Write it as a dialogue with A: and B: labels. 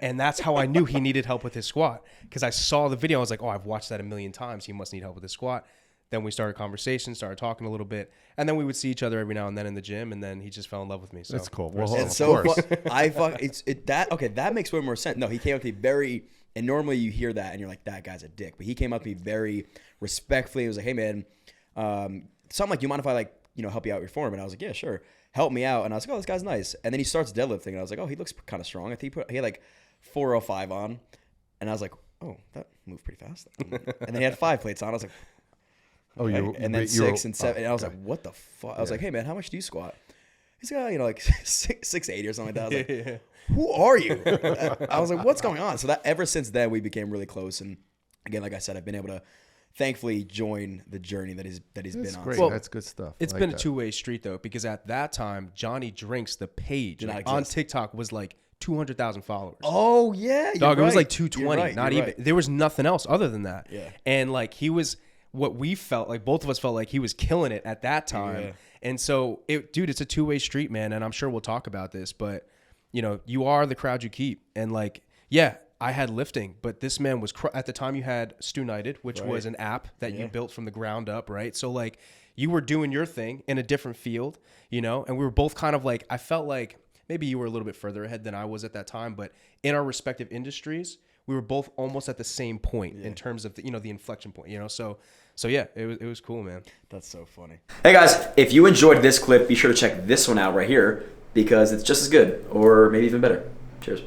A: And that's how I knew he needed help with his squat, because I saw the video. I was like, oh, I've watched that a million times. He must need help with his squat. Then we started conversation, started talking a little bit, and then we would see each other every now and then in the gym, and then he just fell in love with me. So
B: that's cool.
C: Well, it's so that makes way more sense. No, he came up to me very, and normally you hear that and you're like, that guy's a dick, but he came up to me very respectfully. He was like, hey man, something like, you mind if I help you out with your form? And I was like, yeah, sure. Help me out. And I was like, oh, this guy's nice. And then he starts deadlifting, and I was like, oh, he looks kind of strong. I think he had like 405 on, and I was like, oh, that moved pretty fast. And then he had 5 plates on. I was like,
B: oh,
C: and then 6 and 7. And I was like, what the fuck? I was like, hey man, how much do you squat? He's like, like 680 or something like that. I was like, who are you? I was like, what's going on? So that ever since then we became really close. And again, like I said, I've been able to thankfully join the journey that he's been on.
B: Great. Well, that's good stuff.
A: It's been a two-way street though, because at that time, Johnny Drinks, the page on TikTok, was like 200,000 followers.
C: Oh yeah,
A: dog.
C: Right.
A: It was like 220.
C: Right.
A: Not even. Right. There was nothing else other than that.
C: Yeah.
A: And like he was, what we felt like, both of us felt like he was killing it at that time. Yeah. And so, it's a two-way street, man. And I'm sure we'll talk about this, but you are the crowd you keep. And like, yeah, I had lifting, but this man was at the time you had Stu United, which was an app that you built from the ground up, right? So like you were doing your thing in a different field, and we were both kind of like, I felt like maybe you were a little bit further ahead than I was at that time, but in our respective industries, we were both almost at the same point in terms of the inflection point, So yeah, it was cool, man.
C: That's so funny.
D: Hey guys, if you enjoyed this clip, be sure to check this one out right here, because it's just as good, or maybe even better. Cheers.